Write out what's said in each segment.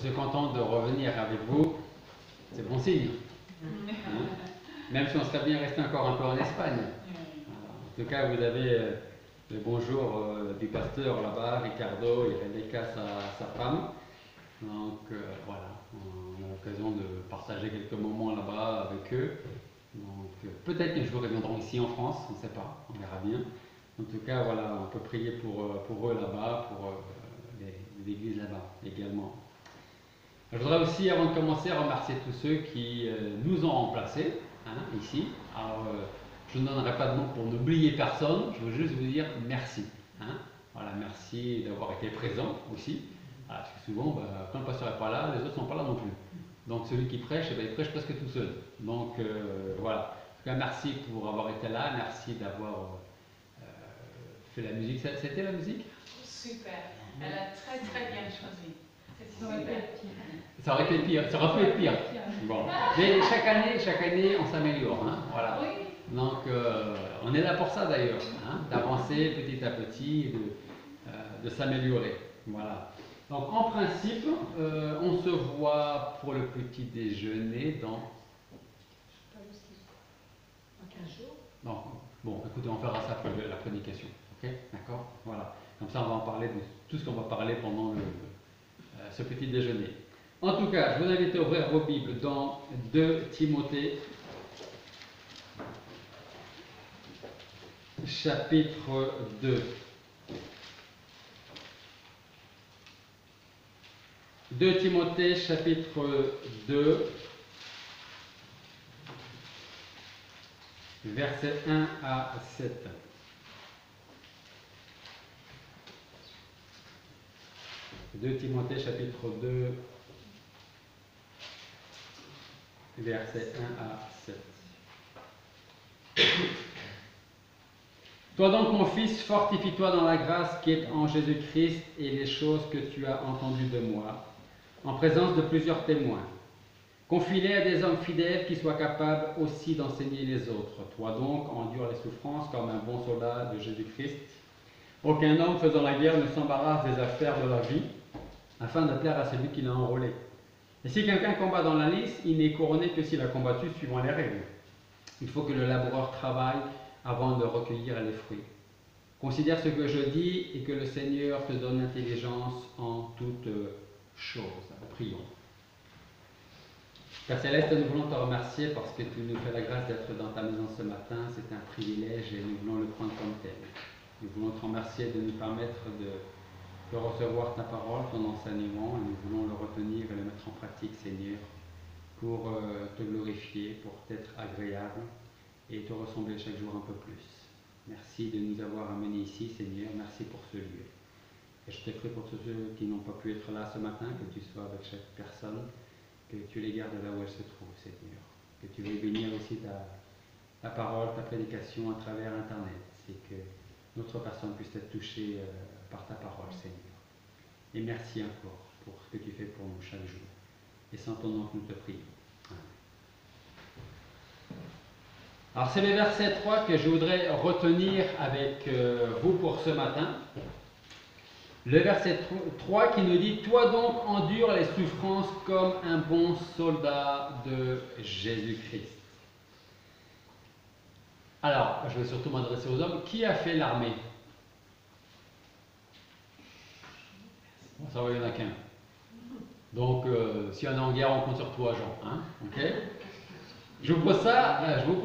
suis content de revenir avec vous. C'est bon signe. Hein? Même si on serait bien resté encore un peu en Espagne. En tout cas, vous avez le bonjour du pasteur là-bas, Ricardo et Rebecca, sa femme. Donc voilà, on a l'occasion de partager quelques moments là-bas avec eux. Donc peut-être qu'un jour ils viendront ici en France, on ne sait pas, on verra bien. En tout cas, voilà, on peut prier pour eux là-bas, pour l'église là-bas également. Je voudrais aussi, avant de commencer, remercier tous ceux qui nous ont remplacés ici. Alors, je ne donnerai pas de nom pour n'oublier personne, je veux juste vous dire merci. Voilà, merci d'avoir été présent aussi. Parce que souvent, quand le pasteur n'est pas là, les autres ne sont pas là non plus. Donc celui qui prêche, il prêche presque tout seul. Donc voilà. En tout cas, merci pour avoir été là, merci d'avoir fait la musique. C'était la musique? Super, elle a très très bien choisi. Ça aurait été pire, ça aurait pu être pire. Bon. Mais chaque année, on s'améliore. Voilà. Donc on est là pour ça d'ailleurs, d'avancer petit à petit, de s'améliorer. Voilà. Donc en principe, on se voit pour le petit déjeuner dans 15 jours. Non. Bon, écoutez, on fera ça pour la prédication. Ok? D'accord? Voilà. Comme ça, on va en parler de tout ce qu'on va parler pendant ce petit déjeuner. En tout cas, je vous invite à ouvrir vos Bibles dans 2 Timothée, chapitre 2. 2 Timothée, chapitre 2, versets 1 à 7. « 2 Timothée, chapitre 2, versets 1 à 7. Toi donc, mon fils, fortifie-toi dans la grâce qui est en Jésus-Christ et les choses que tu as entendues de moi, en présence de plusieurs témoins. Confie-les à des hommes fidèles qui soient capables aussi d'enseigner les autres. Toi donc, endure les souffrances comme un bon soldat de Jésus-Christ. Aucun homme faisant la guerre ne s'embarrasse des affaires de la vie, afin de plaire à celui qui l'a enrôlé. Et si quelqu'un combat dans la lice, il n'est couronné que s'il a combattu suivant les règles. Il faut que le laboureur travaille avant de recueillir les fruits. Considère ce que je dis et que le Seigneur te donne intelligence en toutes choses. Prions. Père Céleste, nous voulons te remercier parce que tu nous fais la grâce d'être dans ta maison ce matin. C'est un privilège et nous voulons le prendre comme tel. Nous voulons te remercier de nous permettre de recevoir ta parole, ton enseignement, et nous voulons le retenir et le mettre en pratique, Seigneur, pour te glorifier, pour t'être agréable et te ressembler chaque jour un peu plus. Merci de nous avoir amenés ici, Seigneur. Merci pour ce lieu. Et je te prie pour tous ceux qui n'ont pas pu être là ce matin, que tu sois avec chaque personne, que tu les gardes là où elles se trouvent, Seigneur. Que tu veuilles bénir aussi ta parole, ta prédication à travers Internet. C'est que notre personne puisse être touchée par ta parole, Seigneur. Et merci encore pour ce que tu fais pour nous chaque jour. Et sans ton nom que nous te prions. Alors c'est le verset 3 que je voudrais retenir avec vous pour ce matin. Le verset 3 qui nous dit « Toi donc endure les souffrances comme un bon soldat de Jésus-Christ. » Alors, je vais surtout m'adresser aux hommes. Qui a fait l'armée? Bon, ça va, il n'y en a qu'un. Donc, si on est en guerre, on compte sur toi, Jean. Okay? Je vous pose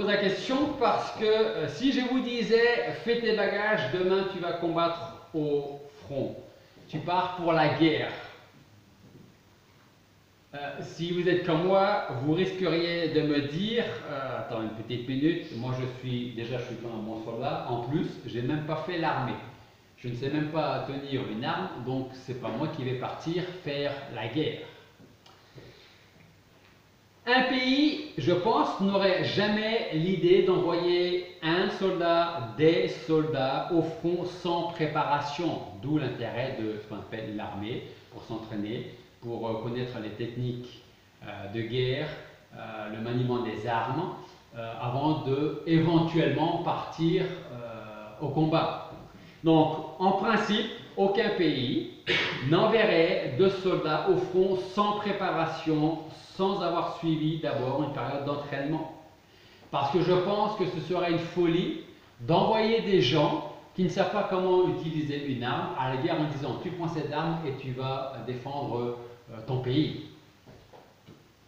la question parce que si je vous disais « Fais tes bagages, demain tu vas combattre au front ». Tu pars pour la guerre. Si vous êtes comme moi, vous risqueriez de me dire attends une petite minute, moi je suis pas un bon soldat, en plus, je n'ai même pas fait l'armée. Je ne sais même pas tenir une arme, donc c'est pas moi qui vais partir faire la guerre. Un pays, je pense, n'aurait jamais l'idée d'envoyer un soldat, des soldats au front sans préparation, d'où l'intérêt de ce qu'on appelle l'armée, pour s'entraîner, pour connaître les techniques de guerre, le maniement des armes, avant de éventuellement partir au combat. Donc, en principe, aucun pays n'enverrait de soldats au front sans préparation, sans avoir suivi d'abord une période d'entraînement. Parce que je pense que ce serait une folie d'envoyer des gens qui ne savent pas comment utiliser une arme à la guerre en disant tu prends cette arme et tu vas défendre ton pays.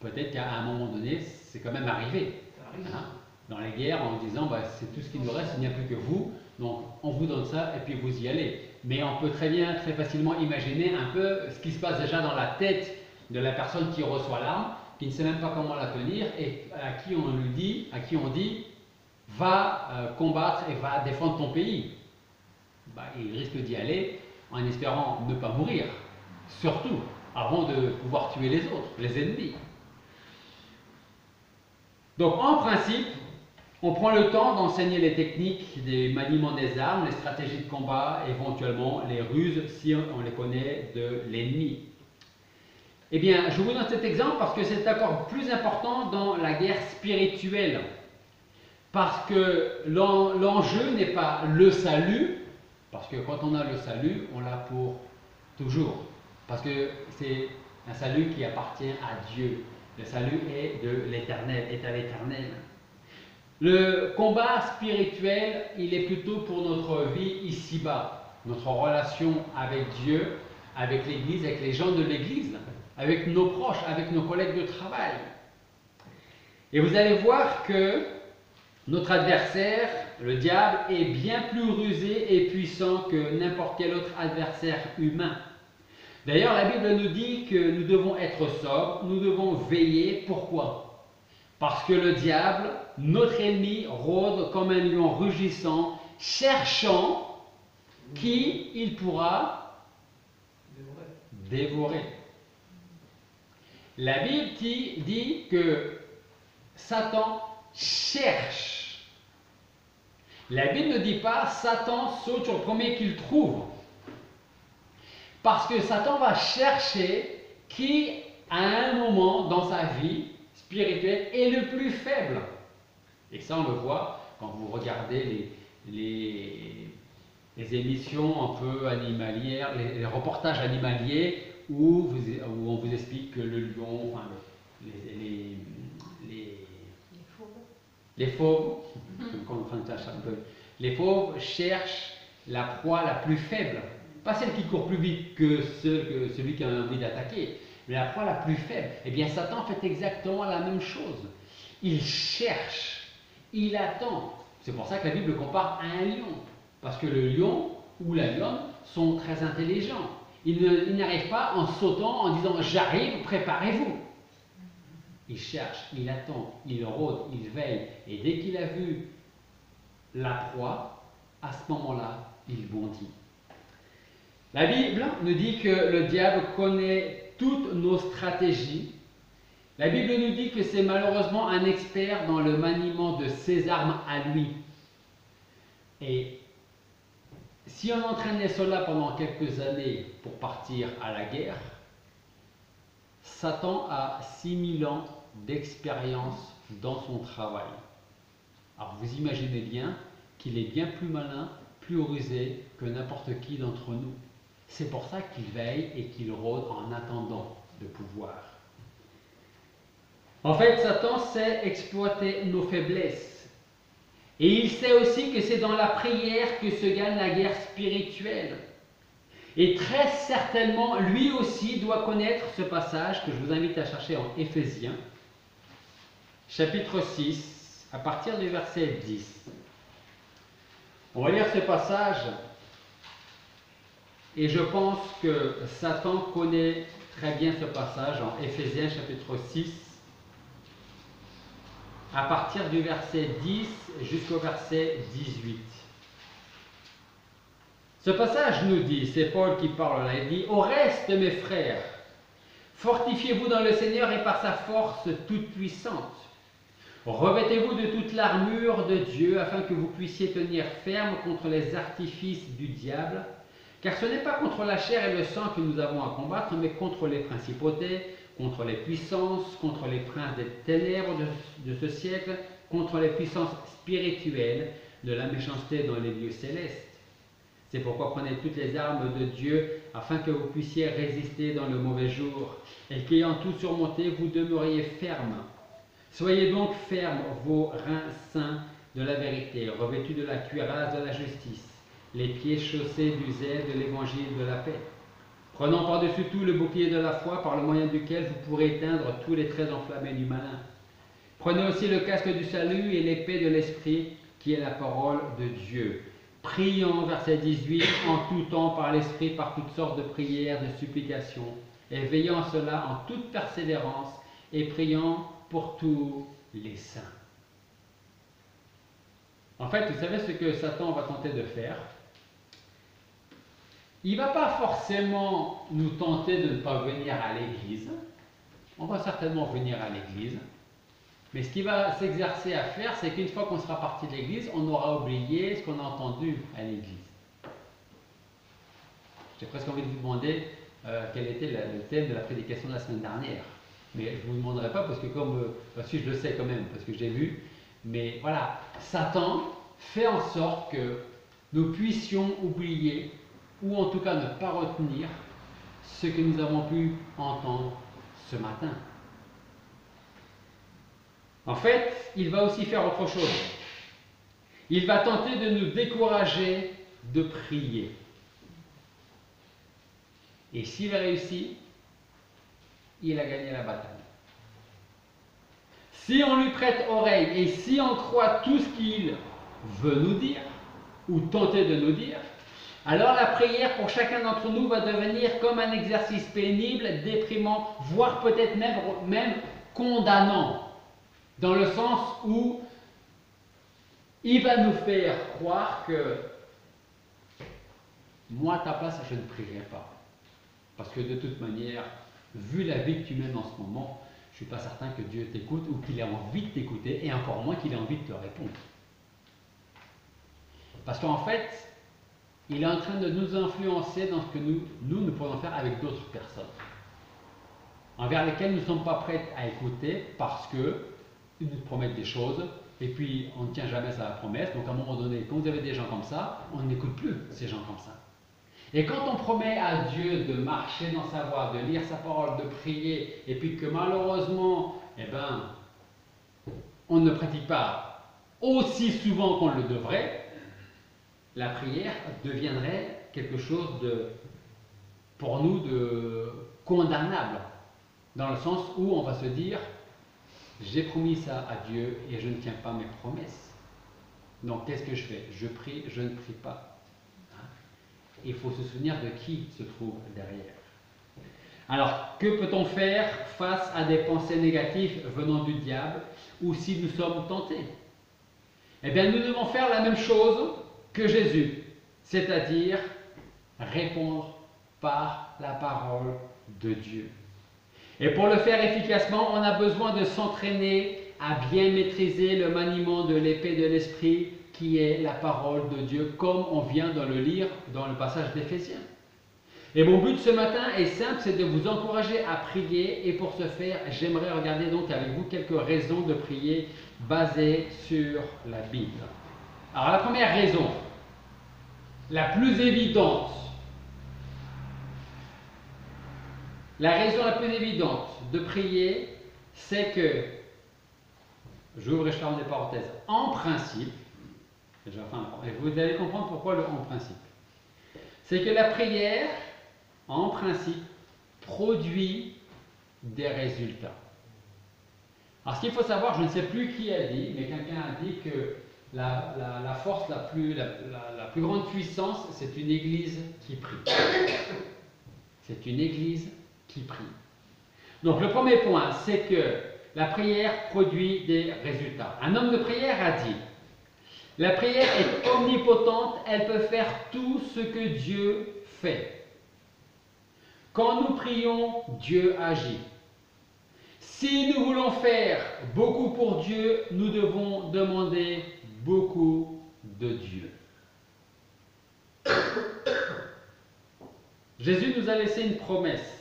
Peut-être qu'à un moment donné, c'est quand même arrivé. Hein, dans les guerres, en disant bah, c'est tout ce qui nous reste, il n'y a plus que vous, donc on vous donne ça et puis vous y allez. Mais on peut très bien, très facilement imaginer un peu ce qui se passe déjà dans la tête de la personne qui reçoit l'arme, qui ne sait même pas comment la tenir et à qui on lui dit, va combattre et va défendre ton pays. Bah, il risque d'y aller en espérant ne pas mourir, surtout avant de pouvoir tuer les autres, les ennemis. Donc en principe, on prend le temps d'enseigner les techniques des maniements des armes, les stratégies de combat, éventuellement les ruses si on les connaît de l'ennemi. Eh bien, je vous donne cet exemple parce que c'est encore plus important dans la guerre spirituelle. Parce que l'enjeu n'est pas le salut, parce que quand on a le salut, on l'a pour toujours. Parce que c'est un salut qui appartient à Dieu. Le salut est de l'éternel, est à l'éternel. Le combat spirituel, il est plutôt pour notre vie ici-bas, notre relation avec Dieu, avec l'Église, avec les gens de l'Église, avec nos proches, avec nos collègues de travail. Et vous allez voir que notre adversaire, le diable, est bien plus rusé et puissant que n'importe quel autre adversaire humain. D'ailleurs, la Bible nous dit que nous devons être sobres, nous devons veiller. Pourquoi? Parce que le diable, notre ennemi, rôde comme un lion rugissant, cherchant qui il pourra dévorer. La Bible dit que Satan cherche. La Bible ne dit pas Satan saute sur le premier qu'il trouve. Parce que Satan va chercher qui, à un moment dans sa vie spirituelle, est le plus faible. Et ça, on le voit quand vous regardez les émissions un peu animalières, les reportages animaliers où on vous explique que le lion, enfin, les fauves, les fauves cherchent la proie la plus faible. Pas celle qui court plus vite que celui qui a envie d'attaquer, mais la proie la plus faible. Eh bien, Satan fait exactement la même chose. Il cherche, il attend. C'est pour ça que la Bible le compare à un lion. Parce que le lion ou la lionne sont très intelligents. Ils n'arrivent pas en sautant, en disant « j'arrive, préparez-vous ». Il cherche, il attend, il rôde, il veille. Et dès qu'il a vu la proie, à ce moment-là, il bondit. La Bible nous dit que le diable connaît toutes nos stratégies. La Bible nous dit que c'est malheureusement un expert dans le maniement de ses armes à lui. Et si on entraîne les soldats pendant quelques années pour partir à la guerre, Satan a 6000 ans d'expérience dans son travail. Alors vous imaginez bien qu'il est bien plus malin, plus rusé que n'importe qui d'entre nous. C'est pour ça qu'il veille et qu'il rôde en attendant de pouvoir. En fait, Satan sait exploiter nos faiblesses. Et il sait aussi que c'est dans la prière que se gagne la guerre spirituelle. Et très certainement, lui aussi doit connaître ce passage que je vous invite à chercher en Éphésiens, chapitre 6, à partir du verset 10. On va lire ce passage. Et je pense que Satan connaît très bien ce passage en Éphésiens chapitre 6, à partir du verset 10 jusqu'au verset 18. Ce passage nous dit, c'est Paul qui parle là, il dit « Au reste, mes frères, fortifiez-vous dans le Seigneur et par sa force toute puissante. Revêtez-vous de toute l'armure de Dieu afin que vous puissiez tenir ferme contre les artifices du diable. Car ce n'est pas contre la chair et le sang que nous avons à combattre, mais contre les principautés, contre les puissances, contre les princes des ténèbres de ce siècle, contre les puissances spirituelles de la méchanceté dans les lieux célestes. C'est pourquoi prenez toutes les armes de Dieu afin que vous puissiez résister dans le mauvais jour et qu'ayant tout surmonté, vous demeuriez ferme. Soyez donc fermes, vos reins saints de la vérité, revêtus de la cuirasse de la justice, les pieds chaussés du zèle de l'évangile de la paix. Prenons par-dessus tout le bouclier de la foi par le moyen duquel vous pourrez éteindre tous les traits enflammés du malin. Prenez aussi le casque du salut et l'épée de l'esprit qui est la parole de Dieu. Prions, verset 18, en tout temps par l'esprit, par toutes sortes de prières, de supplications, et veillant à cela en toute persévérance, et priant pour tous les saints. En fait, vous savez ce que Satan va tenter de faire? Il ne va pas forcément nous tenter de ne pas venir à l'église. On va certainement venir à l'église. Mais ce qu'il va s'exercer à faire, c'est qu'une fois qu'on sera parti de l'église, on aura oublié ce qu'on a entendu à l'église. J'ai presque envie de vous demander quel était le thème de la prédication de la semaine dernière. Mais je ne vous demanderai pas parce que si je le sais quand même, parce que j'ai vu. Mais voilà, Satan fait en sorte que nous puissions oublier, ou en tout cas ne pas retenir, ce que nous avons pu entendre ce matin. En fait, il va aussi faire autre chose. Il va tenter de nous décourager de prier. Et s'il réussit, il a gagné la bataille. Si on lui prête oreille et si on croit tout ce qu'il veut nous dire, ou tenter de nous dire, alors la prière pour chacun d'entre nous va devenir comme un exercice pénible, déprimant, voire peut-être même condamnant. Dans le sens où il va nous faire croire que moi, à ta place, je ne prierai pas. Parce que de toute manière, vu la vie que tu mènes en ce moment, je ne suis pas certain que Dieu t'écoute ou qu'il ait envie de t'écouter, et encore moins qu'il ait envie de te répondre. Parce qu'en fait, il est en train de nous influencer dans ce que nous pourrions faire avec d'autres personnes, envers lesquelles nous ne sommes pas prêts à écouter parce que ils nous promettent des choses, et puis on ne tient jamais à la promesse. Donc à un moment donné, quand vous avez des gens comme ça, on n'écoute plus ces gens comme ça. Et quand on promet à Dieu de marcher dans sa voie, de lire sa parole, de prier, et puis que malheureusement, on ne pratique pas aussi souvent qu'on le devrait, la prière deviendrait quelque chose pour nous de condamnable, dans le sens où on va se dire: j'ai promis ça à Dieu et je ne tiens pas mes promesses. Donc qu'est-ce que je fais? Je prie, je ne prie pas. Il faut se souvenir de qui se trouve derrière. Alors, que peut-on faire face à des pensées négatives venant du diable, ou si nous sommes tentés? Eh bien, nous devons faire la même chose que Jésus, c'est-à-dire répondre par la parole de Dieu. Et pour le faire efficacement, on a besoin de s'entraîner à bien maîtriser le maniement de l'épée de l'esprit qui est la parole de Dieu, comme on vient de le lire dans le passage d'Éphésiens. Et mon but ce matin est simple, c'est de vous encourager à prier, et pour ce faire, j'aimerais regarder donc avec vous quelques raisons de prier basées sur la Bible. Alors la première raison, la plus évidente, de prier, c'est que, j'ouvre et je ferme des parenthèses, en principe, et vous allez comprendre pourquoi le en principe, c'est que la prière, en principe, produit des résultats. Alors ce qu'il faut savoir, je ne sais plus qui a dit, mais quelqu'un a dit que la force, la plus grande puissance, c'est une église qui prie. C'est une église qui prie. Donc le premier point, c'est que la prière produit des résultats. Un homme de prière a dit: la prière est omnipotente, elle peut faire tout ce que Dieu fait. Quand nous prions, Dieu agit. Si nous voulons faire beaucoup pour Dieu, nous devons demander beaucoup de Dieu. Jésus nous a laissé une promesse.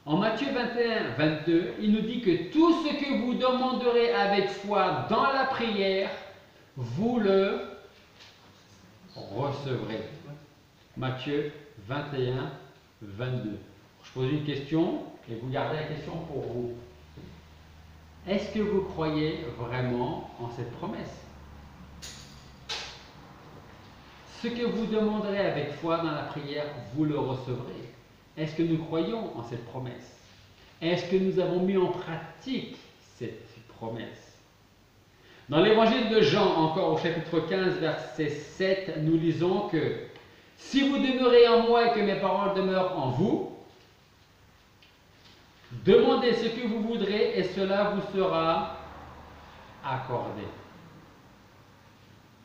En Matthieu 21, 22, il nous dit que tout ce que vous demanderez avec foi dans la prière, vous le recevrez. Matthieu 21, 22. Je pose une question et vous gardez la question pour vous. Est-ce que vous croyez vraiment en cette promesse? Ce que vous demanderez avec foi dans la prière, vous le recevrez. Est-ce que nous croyons en cette promesse? Est-ce que nous avons mis en pratique cette promesse? Dans l'évangile de Jean, encore au chapitre 15, verset 7, nous lisons que si vous demeurez en moi et que mes paroles demeurent en vous, demandez ce que vous voudrez et cela vous sera accordé.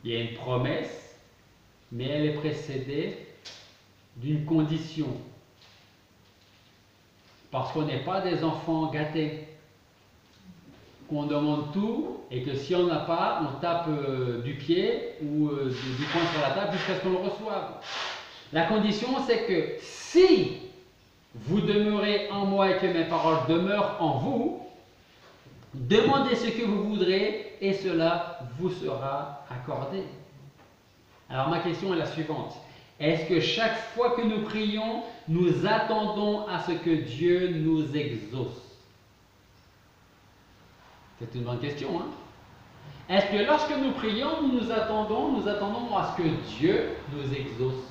Il y a une promesse, mais elle est précédée d'une condition. Parce qu'on n'est pas des enfants gâtés, qu'on demande tout et que si on n'a pas, on tape du pied ou du poing sur la table jusqu'à ce qu'on le reçoive. La condition, c'est que si vous demeurez en moi et que mes paroles demeurent en vous, demandez ce que vous voudrez et cela vous sera accordé. Alors ma question est la suivante. Est-ce que chaque fois que nous prions, nous attendons à ce que Dieu nous exauce? C'est une bonne question, hein? Est-ce que lorsque nous prions, nous attendons à ce que Dieu nous exauce?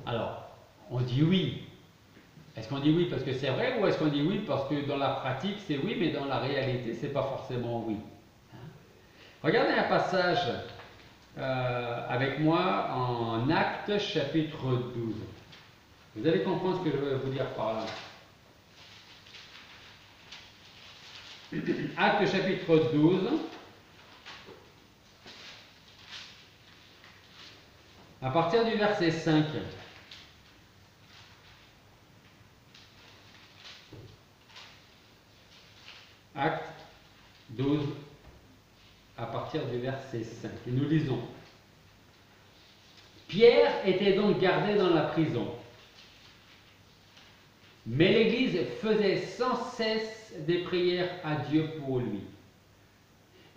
Alors, on dit oui. Est-ce qu'on dit oui parce que c'est vrai ou est-ce qu'on dit oui parce que dans la pratique c'est oui, mais dans la réalité c'est pas forcément oui? Regardez un passage avec moi en Actes chapitre 12. Vous allez comprendre ce que je veux vous dire par là. Actes chapitre 12. À partir du verset 5. Actes 12, à partir du verset 5. Et nous lisons. Pierre était donc gardé dans la prison. Mais l'Église faisait sans cesse des prières à Dieu pour lui.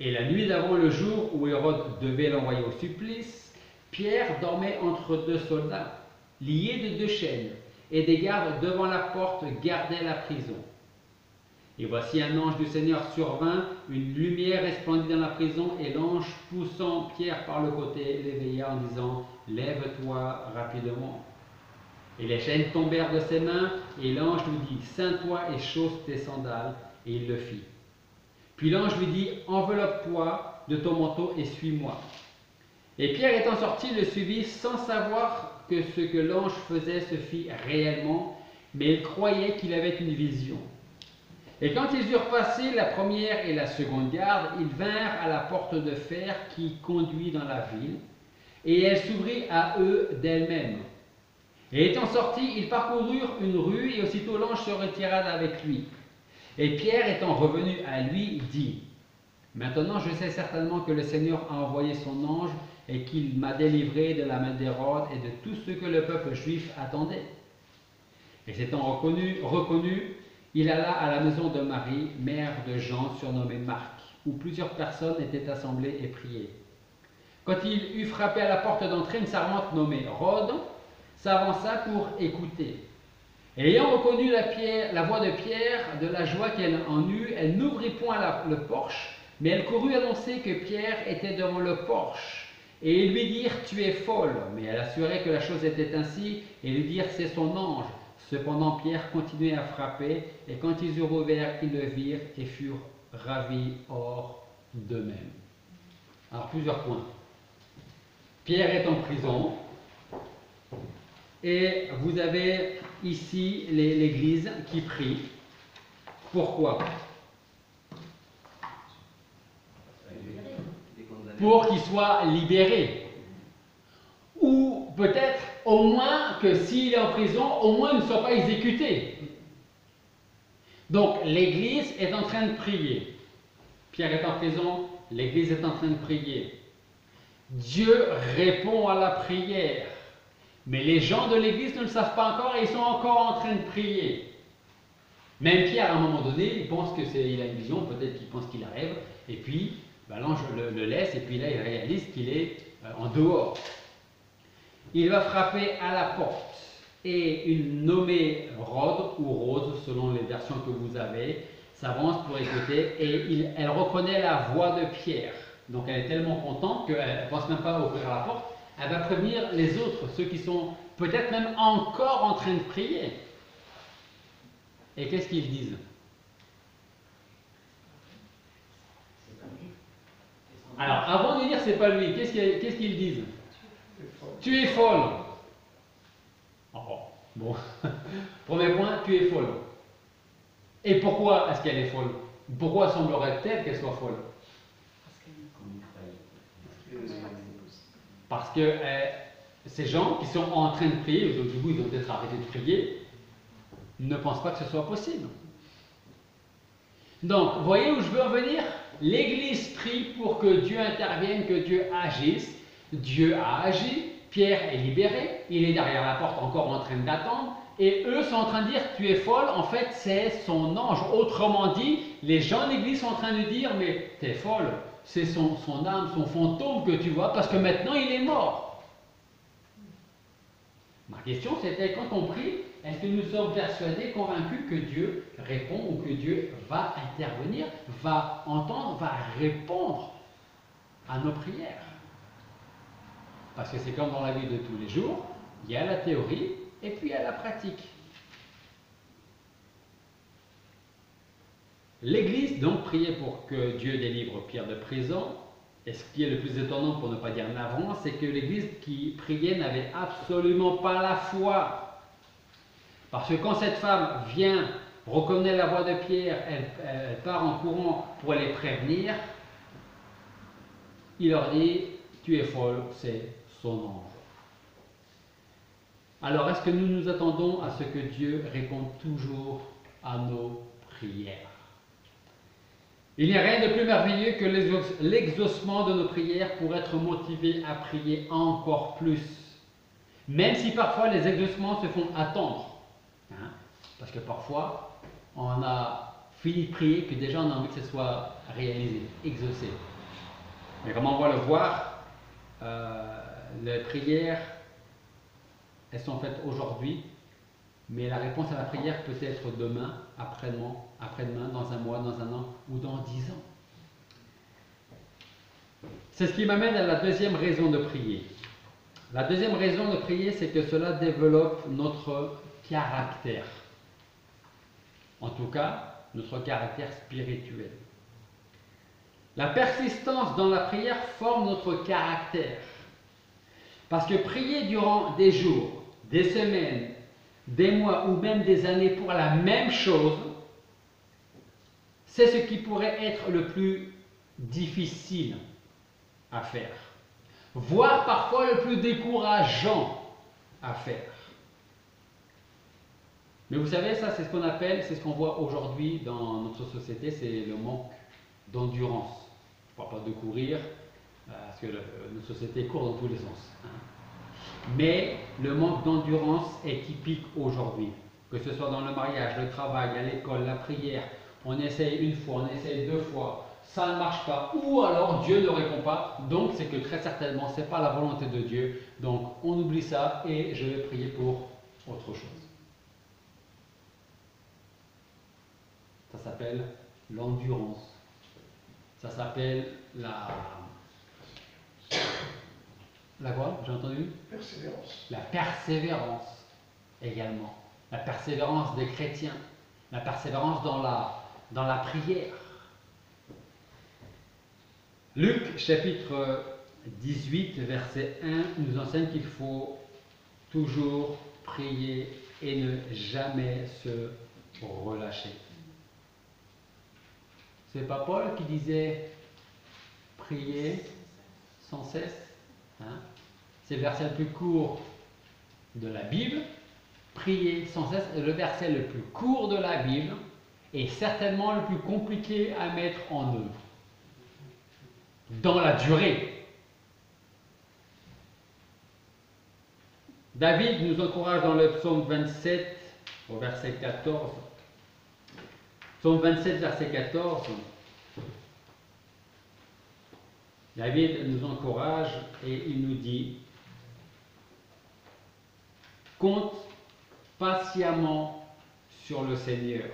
Et la nuit d'avant le jour où Hérode devait l'envoyer au supplice, Pierre dormait entre deux soldats, liés de deux chaînes, et des gardes devant la porte gardaient la prison. Et voici un ange du Seigneur survint, une lumière resplendit dans la prison, et l'ange, poussant Pierre par le côté, l'éveilla en disant « Lève-toi rapidement ». Et les chaînes tombèrent de ses mains, et l'ange lui dit « Ceins-toi et chausse tes sandales », et il le fit. Puis l'ange lui dit « Enveloppe-toi de ton manteau et suis-moi ». Et Pierre étant sorti le suivit sans savoir que ce que l'ange faisait se fit réellement, mais il croyait qu'il avait une vision. Et quand ils eurent passé la première et la seconde garde, ils vinrent à la porte de fer qui conduit dans la ville, et elle s'ouvrit à eux d'elle-même. Et étant sortis, ils parcoururent une rue, et aussitôt l'ange se retira d'avec lui. Et Pierre étant revenu à lui, dit « Maintenant je sais certainement que le Seigneur a envoyé son ange, et qu'il m'a délivré de la main d'Hérode et de tout ce que le peuple juif attendait. » Et s'étant reconnu, il alla à la maison de Marie, mère de Jean, surnommé Marc, où plusieurs personnes étaient assemblées et priaient. Quand il eut frappé à la porte d'entrée, une servante nommée Rhode s'avança pour écouter. Et ayant reconnu la voix de Pierre, de la joie qu'elle en eut, elle n'ouvrit point le porche, mais elle courut annoncer que Pierre était devant le porche. Et ils lui dirent « Tu es folle ». Mais elle assurait que la chose était ainsi, et lui dirent « C'est son ange ». Cependant Pierre continuait à frapper, et quand ils eurent ouvert, ils le virent et furent ravis hors d'eux-mêmes. Alors plusieurs points. Pierre est en prison, et vous avez ici l'Église qui prie. Pourquoi? Pour qu'il soit libéré. Ou peut-être au moins que s'il est en prison, au moins il ne soit pas exécuté. Donc l'Église est en train de prier. Pierre est en prison, l'Église est en train de prier. Dieu répond à la prière. Mais les gens de l'Église ne le savent pas encore et ils sont encore en train de prier. Même Pierre, à un moment donné, il pense qu'il a une vision, peut-être qu'il pense qu'il rêve, et puis Ben, l'ange le laisse et puis là il réalise qu'il est en dehors. Il va frapper à la porte et une nommée Rhodes ou Rose selon les versions que vous avez s'avance pour écouter et elle reconnaît la voix de Pierre. Donc elle est tellement contente qu'elle ne pense même pas à ouvrir la porte. Elle va prévenir les autres, ceux qui sont peut-être même encore en train de prier. Et qu'est-ce qu'ils disent? Alors, avant de dire c'est pas lui, qu'est-ce qu'ils disent? Tu es folle. Oh, bon, premier point, tu es folle. Et pourquoi est-ce qu'elle est folle? Pourquoi semblerait-elle qu'elle soit folle? Parce que ces gens qui sont en train de prier, ou du coup ils ont peut-être arrêté de prier, ne pensent pas que ce soit possible. Donc, vous voyez où je veux en venir? L'Église prie pour que Dieu intervienne, que Dieu agisse. Dieu a agi, Pierre est libéré, il est derrière la porte encore en train d'attendre, et eux sont en train de dire tu es folle, en fait c'est son ange. Autrement dit, les gens de l'Église sont en train de dire mais t'es folle, c'est son âme, son fantôme que tu vois, parce que maintenant il est mort. Ma question c'était quand on prie, est-ce que nous sommes persuadés, convaincus que Dieu répond ou que Dieu va intervenir, va entendre, va répondre à nos prières? Parce que c'est comme dans la vie de tous les jours, il y a la théorie et puis il y a la pratique. L'Église donc priait pour que Dieu délivre Pierre de prison. Et ce qui est le plus étonnant, pour ne pas dire navrant, c'est que l'Église qui priait n'avait absolument pas la foi. Parce que quand cette femme vient, reconnaît la voix de Pierre, elle part en courant pour les prévenir, il leur dit « Tu es folle, c'est son ange ». Alors, est-ce que nous nous attendons à ce que Dieu réponde toujours à nos prières? Il n'y a rien de plus merveilleux que l'exaucement de nos prières pour être motivé à prier encore plus. Même si parfois les exaucements se font attendre. Hein? Parce que parfois, on a fini de prier que déjà on a envie que ce soit réalisé, exaucé. Mais comme on va le voir, les prières, elles sont faites aujourd'hui, mais la réponse à la prière peut être demain, après-demain, dans un mois, dans un an ou dans 10 ans. C'est ce qui m'amène à la deuxième raison de prier. La deuxième raison de prier, c'est que cela développe notre caractère. En tout cas, notre caractère spirituel. La persistance dans la prière forme notre caractère. Parce que prier durant des jours, des semaines, des mois ou même des années pour la même chose, c'est ce qui pourrait être le plus difficile à faire, voire parfois le plus décourageant à faire. Mais vous savez, ça c'est ce qu'on appelle, c'est ce qu'on voit aujourd'hui dans notre société, c'est le manque d'endurance. Je ne parle pas de courir, parce que notre société court dans tous les sens. Mais le manque d'endurance est typique aujourd'hui. Que ce soit dans le mariage, le travail, à l'école, la prière, on essaye une fois, on essaye 2 fois, ça ne marche pas, ou alors Dieu ne répond pas, donc c'est que très certainement ce n'est pas la volonté de Dieu, donc on oublie ça et je vais prier pour autre chose. Ça s'appelle l'endurance. Ça s'appelle la quoi? J'ai entendu? Persévérance. La persévérance également. La persévérance des chrétiens. La persévérance dans la prière. Luc chapitre 18 verset 1 nous enseigne qu'il faut toujours prier et ne jamais se relâcher. C'est pas Paul qui disait prier sans cesse, hein? C'est le verset le plus court de la Bible. Prier sans cesse est le verset le plus court de la Bible et certainement le plus compliqué à mettre en œuvre dans la durée. David nous encourage dans le psaume 27 au verset 14. Psaume 27 verset 14. David nous encourage et il nous dit, compte patiemment sur le Seigneur.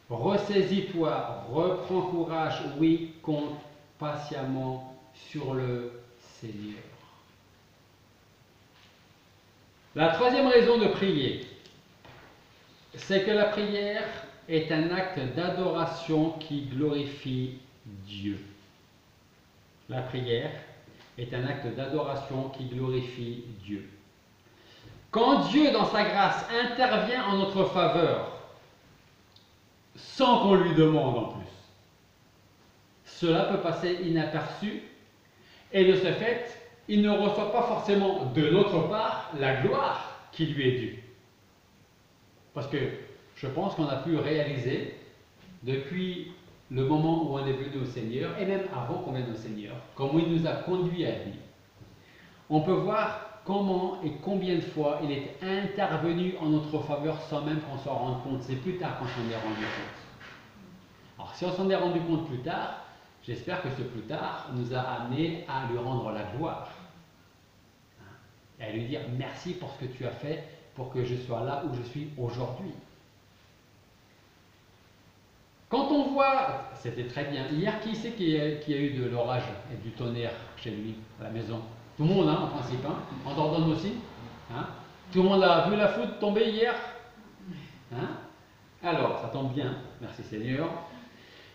Ressaisis-toi, reprends courage, oui, compte patiemment sur le Seigneur. La troisième raison de prier, c'est que la prière est un acte d'adoration qui glorifie Dieu. La prière est un acte d'adoration qui glorifie Dieu. Quand Dieu, dans sa grâce, intervient en notre faveur, sans qu'on lui demande en plus, cela peut passer inaperçu et de ce fait, il ne reçoit pas forcément de notre part la gloire qui lui est due. Parce que je pense qu'on a pu réaliser depuis le moment où on est venu au Seigneur, et même avant qu'on vienne au Seigneur, comment il nous a conduits à lui. On peut voir comment et combien de fois il est intervenu en notre faveur sans même qu'on s'en rende compte. C'est plus tard qu'on s'en est rendu compte. Alors si on s'en est rendu compte plus tard, j'espère que ce plus tard nous a amené à lui rendre la gloire. Et à lui dire merci pour ce que tu as fait pour que je sois là où je suis aujourd'hui. Quand on voit, c'était très bien, hier qui c'est qui a eu de l'orage et du tonnerre chez lui, à la maison? Tout le monde, hein, en principe, hein? En Dordogne aussi, hein? Tout le monde a vu la foudre tomber hier, hein? Alors, ça tombe bien, merci Seigneur.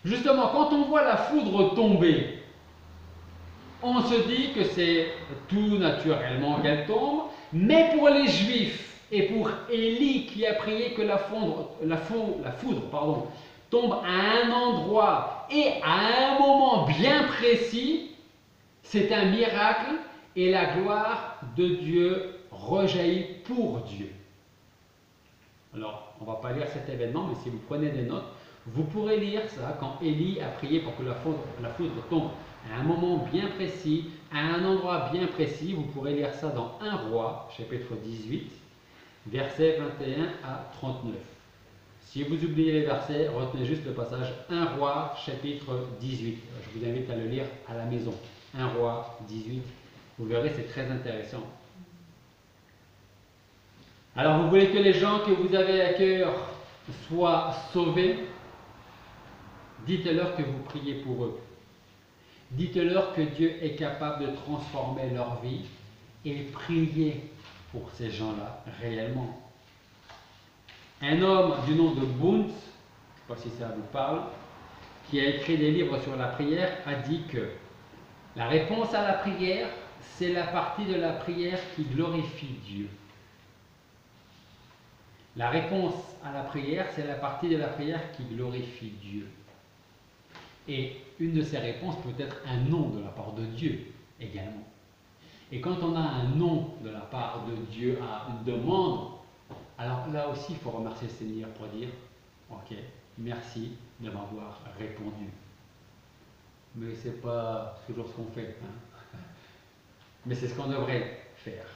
Justement, quand on voit la foudre tomber, on se dit que c'est tout naturellement qu'elle tombe, mais pour les Juifs et pour Élie qui a prié que la foudre tombe à un endroit et à un moment bien précis, c'est un miracle et la gloire de Dieu rejaillit pour Dieu. Alors, on ne va pas lire cet événement, mais si vous prenez des notes, vous pourrez lire ça quand Élie a prié pour que la foudre tombe à un moment bien précis, à un endroit bien précis. Vous pourrez lire ça dans 1 Roi, chapitre 18, versets 21 à 39. Si vous oubliez les versets, retenez juste le passage 1 Roi, chapitre 18. Je vous invite à le lire à la maison. 1 Roi 18. Vous verrez, c'est très intéressant. Alors, vous voulez que les gens que vous avez à cœur soient sauvés? Dites-leur que vous priez pour eux. Dites-leur que Dieu est capable de transformer leur vie et priez pour ces gens-là réellement. Un homme du nom de Bunz, je ne sais pas si ça vous parle, qui a écrit des livres sur la prière, a dit que la réponse à la prière, c'est la partie de la prière qui glorifie Dieu. La réponse à la prière, c'est la partie de la prière qui glorifie Dieu. Et une de ces réponses peut être un non de la part de Dieu également. Et quand on a un non de la part de Dieu à une demande, alors là aussi il faut remercier le Seigneur pour dire ok, merci de m'avoir répondu. Mais ce n'est pas toujours ce qu'on fait. Hein. Mais c'est ce qu'on devrait faire.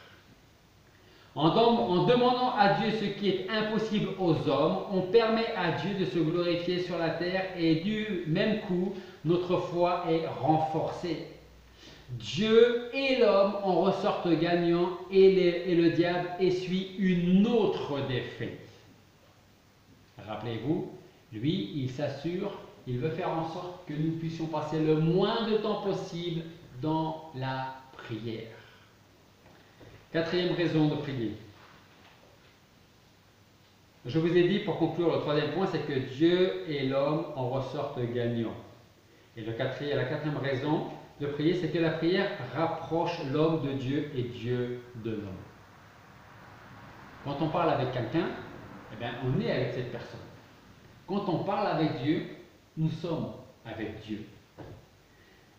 En demandant à Dieu ce qui est impossible aux hommes, on permet à Dieu de se glorifier sur la terre et du même coup, notre foi est renforcée. Dieu et l'homme en ressortent gagnants et le diable essuie une autre défaite. Rappelez-vous, lui, il s'assure, il veut faire en sorte que nous puissions passer le moins de temps possible dans la prière. Quatrième raison de prier. Je vous ai dit, pour conclure, le troisième point, c'est que Dieu et l'homme en ressortent gagnants. Et la quatrième raison de prier, c'est que la prière rapproche l'homme de Dieu et Dieu de l'homme. Quand on parle avec quelqu'un, eh bien, on est avec cette personne. Quand on parle avec Dieu, nous sommes avec Dieu.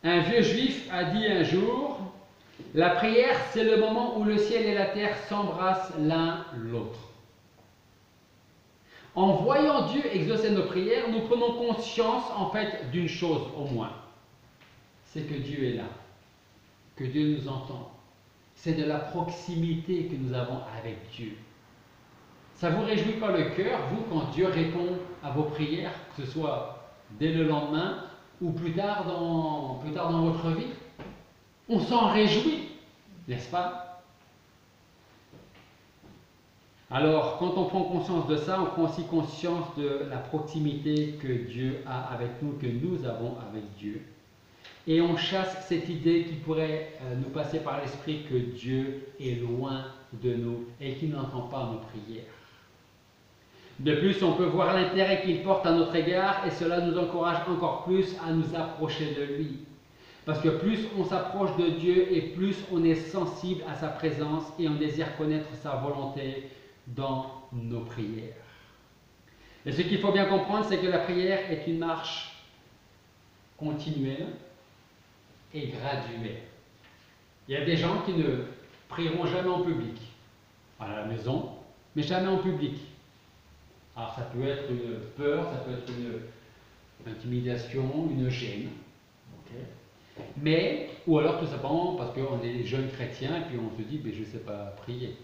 Un vieux juif a dit un jour, la prière, c'est le moment où le ciel et la terre s'embrassent l'un l'autre. En voyant Dieu exaucer nos prières, nous prenons conscience en fait d'une chose au moins. C'est que Dieu est là, que Dieu nous entend. C'est de la proximité que nous avons avec Dieu. Ça ne vous réjouit pas le cœur, vous, quand Dieu répond à vos prières, que ce soit dès le lendemain ou plus tard dans votre vie. On s'en réjouit, n'est-ce pas? Alors, quand on prend conscience de ça, on prend aussi conscience de la proximité que Dieu a avec nous, que nous avons avec Dieu. Et on chasse cette idée qui pourrait nous passer par l'esprit que Dieu est loin de nous et qu'il n'entend pas nos prières. De plus, on peut voir l'intérêt qu'il porte à notre égard et cela nous encourage encore plus à nous approcher de lui. Parce que plus on s'approche de Dieu et plus on est sensible à sa présence et on désire connaître sa volonté dans nos prières. Et ce qu'il faut bien comprendre, c'est que la prière est une marche continuelle et graduelle. Il y a des gens qui ne prieront jamais en public, à la maison, mais jamais en public. Alors ça peut être une peur, ça peut être une intimidation, une gêne. Okay. Mais, ou alors tout simplement parce qu'on est des jeunes chrétiens et puis on se dit, mais je ne sais pas prier.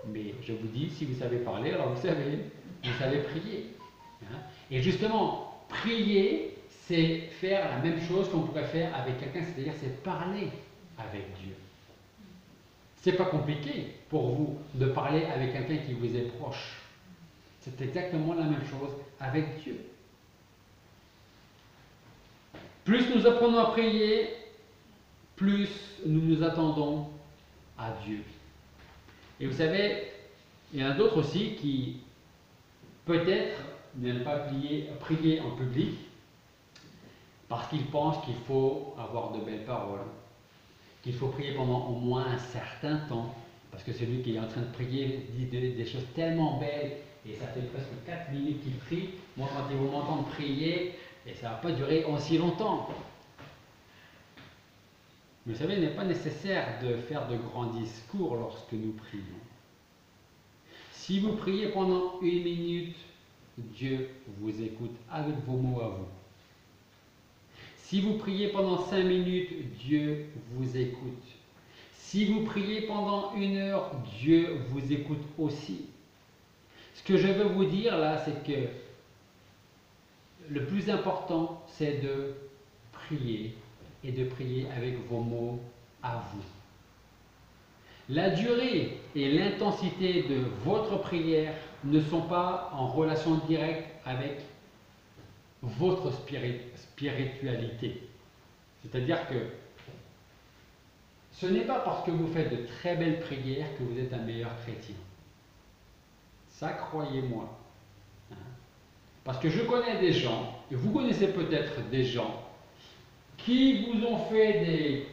Mais je vous dis, si vous savez parler, alors vous savez prier. Hein? Et justement, prier, c'est faire la même chose qu'on pourrait faire avec quelqu'un, c'est-à-dire c'est parler avec Dieu. C'est pas compliqué pour vous de parler avec quelqu'un qui vous est proche. C'est exactement la même chose avec Dieu. Plus nous apprenons à prier, plus nous nous attendons à Dieu. Et vous savez, il y en a d'autres aussi qui peut-être n'aiment pas prier en public parce qu'ils pensent qu'il faut avoir de belles paroles, qu'il faut prier pendant au moins un certain temps, parce que celui qui est en train de prier dit des choses tellement belles et ça fait presque 4 minutes qu'il prie. Moi, quand ils vont m'entendre prier, et ça ne va pas durer aussi longtemps. Mais vous savez, il n'est pas nécessaire de faire de grands discours lorsque nous prions. Si vous priez pendant 1 minute, Dieu vous écoute avec vos mots à vous. Si vous priez pendant 5 minutes, Dieu vous écoute. Si vous priez pendant 1 heure, Dieu vous écoute aussi. Ce que je veux vous dire là, c'est que le plus important, c'est de prier et de prier avec vos mots à vous. La durée et l'intensité de votre prière ne sont pas en relation directe avec votre spiritualité. C'est-à-dire que ce n'est pas parce que vous faites de très belles prières que vous êtes un meilleur chrétien. Ça, croyez-moi. Parce que je connais des gens, et vous connaissez peut-être des gens, qui vous ont fait des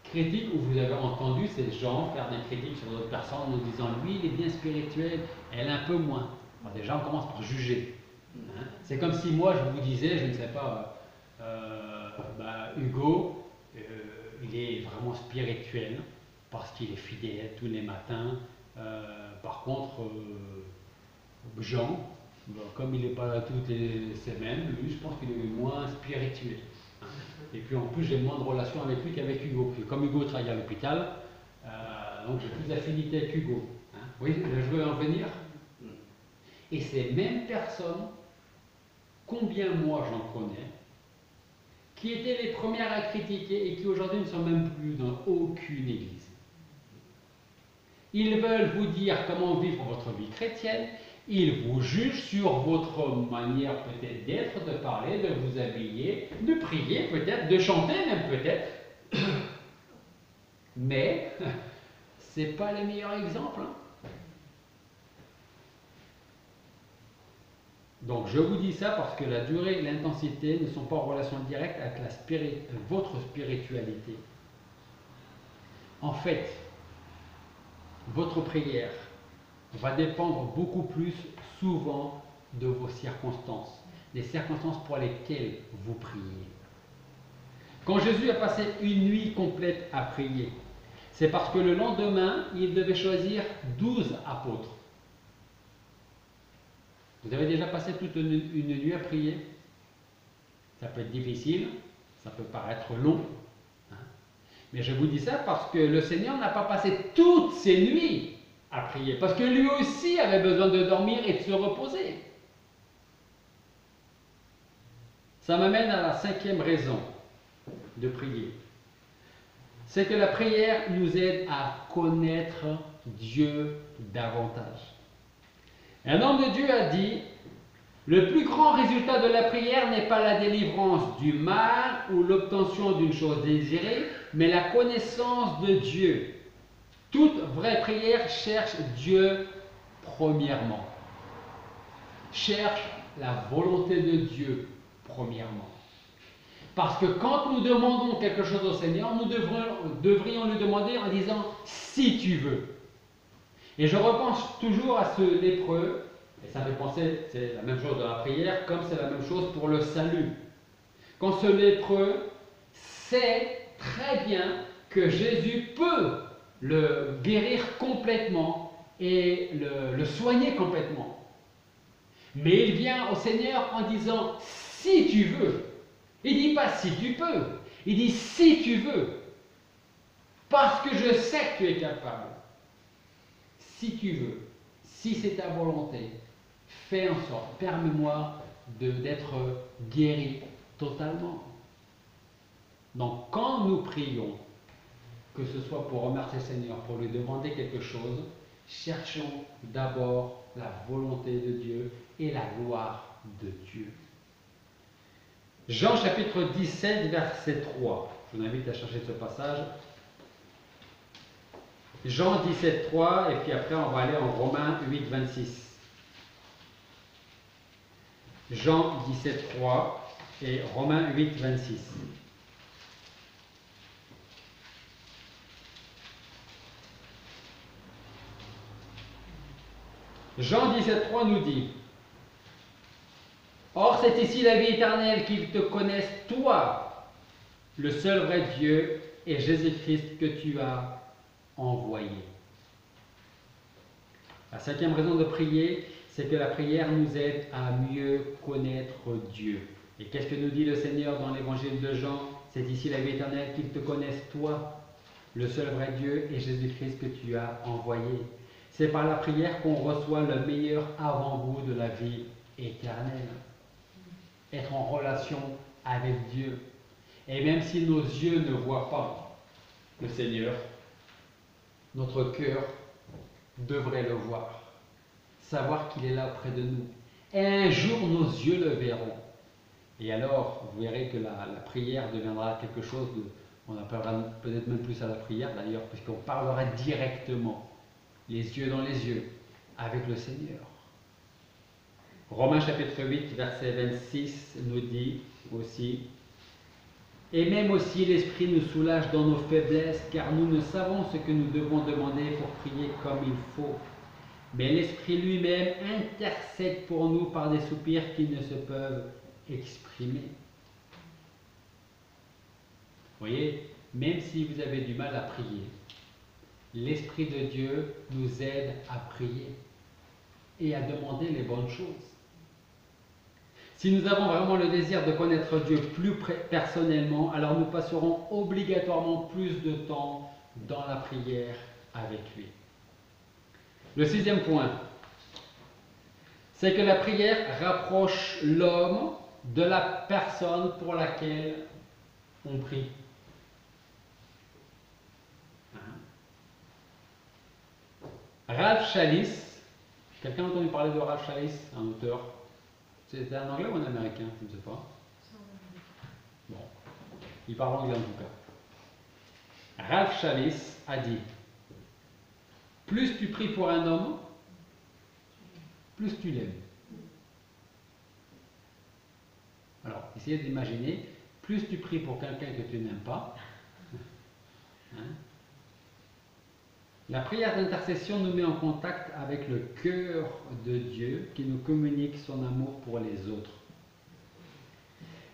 critiques, ou vous avez entendu ces gens faire des critiques sur d'autres personnes en nous disant lui il est bien spirituel, elle un peu moins. Bon, déjà on commence par juger. C'est comme si moi je vous disais, je ne sais pas, Hugo, il est vraiment spirituel parce qu'il est fidèle tous les matins. Par contre, Jean, comme il n'est pas là toutes les semaines, lui je pense qu'il est moins spirituel. Et puis en plus j'ai moins de relations avec lui qu'avec Hugo. Puis comme Hugo travaille à l'hôpital, donc j'ai plus d'affinité avec Hugo. Oui, je veux en venir. Et ces mêmes personnes, combien moi j'en connais, qui étaient les premières à critiquer et qui aujourd'hui ne sont même plus dans aucune église. Ils veulent vous dire comment vivre votre vie chrétienne, ils vous jugent sur votre manière peut-être d'être, de parler, de vous habiller, de prier peut-être, de chanter même peut-être. Mais ce n'est pas le meilleur exemple. Donc je vous dis ça parce que la durée et l'intensité ne sont pas en relation directe avec votre spiritualité. En fait, votre prière va dépendre beaucoup plus souvent de vos circonstances, des circonstances pour lesquelles vous priez. Quand Jésus a passé une nuit complète à prier, c'est parce que le lendemain, il devait choisir 12 apôtres. Vous avez déjà passé toute une nuit à prier? Ça peut être difficile, ça peut paraître long. Mais je vous dis ça parce que le Seigneur n'a pas passé toutes ses nuits à prier, parce que lui aussi avait besoin de dormir et de se reposer. Ça m'amène à la 5e raison de prier. C'est que la prière nous aide à connaître Dieu davantage. Un homme de Dieu a dit, le plus grand résultat de la prière n'est pas la délivrance du mal ou l'obtention d'une chose désirée, mais la connaissance de Dieu. Toute vraie prière cherche Dieu premièrement. Cherche la volonté de Dieu premièrement. Parce que quand nous demandons quelque chose au Seigneur, nous devrions lui demander en disant « si tu veux ». Et je repense toujours à ce lépreux, et ça me fait penser, c'est la même chose dans la prière, comme c'est la même chose pour le salut. Quand ce lépreux sait très bien que Jésus peut le guérir complètement et le soigner complètement. Mais il vient au Seigneur en disant « si tu veux ». Il ne dit pas « si tu peux », il dit « si tu veux ». Parce que je sais que tu es capable. Si tu veux, si c'est ta volonté, fais en sorte, permets-moi d'être guéri totalement. Donc quand nous prions, que ce soit pour remercier le Seigneur, pour lui demander quelque chose, cherchons d'abord la volonté de Dieu et la gloire de Dieu. Jean chapitre 17, verset 3. Je vous invite à chercher ce passage. Jean 17, 3, et puis après on va aller en Romains 8, 26. Jean 17, 3 et Romains 8, 26. Jean 17, 3 nous dit: Or c'est ici la vie éternelle, qu'ils te connaissent, toi, le seul vrai Dieu, et Jésus-Christ que tu as envoyé. La 5e raison de prier, c'est que la prière nous aide à mieux connaître Dieu. Et qu'est-ce que nous dit le Seigneur dans l'évangile de Jean? C'est ici la vie éternelle, qu'ils te connaissent, toi, le seul vrai Dieu, et Jésus-Christ que tu as envoyé. C'est par la prière qu'on reçoit le meilleur avant-goût de la vie éternelle. Être en relation avec Dieu. Et même si nos yeux ne voient pas le Seigneur, notre cœur devrait le voir. Savoir qu'il est là près de nous. Et un jour, nos yeux le verront. Et alors, vous verrez que la prière deviendra quelque chose de... On appellera peut-être même plus à la prière d'ailleurs, puisqu'on parlera directement, les yeux dans les yeux, avec le Seigneur. Romains chapitre 8, verset 26 nous dit aussi: Et même aussi l'Esprit nous soulage dans nos faiblesses, car nous ne savons ce que nous devons demander pour prier comme il faut. Mais l'Esprit lui-même intercède pour nous par des soupirs qui ne se peuvent exprimer. Vous voyez, même si vous avez du mal à prier, l'Esprit de Dieu nous aide à prier et à demander les bonnes choses. Si nous avons vraiment le désir de connaître Dieu plus personnellement, alors nous passerons obligatoirement plus de temps dans la prière avec lui. Le 6e point, c'est que la prière rapproche l'homme de la personne pour laquelle on prie. Ralph Challis, quelqu'un a entendu parler de Ralph Challis, un auteur? C'était un anglais ou un américain? Je ne sais pas. Bon, il parle anglais en tout cas. Ralph Challis a dit: plus tu pries pour un homme, plus tu l'aimes. Alors, essayez d'imaginer, plus tu pries pour quelqu'un que tu n'aimes pas, hein? La prière d'intercession nous met en contact avec le cœur de Dieu qui nous communique son amour pour les autres.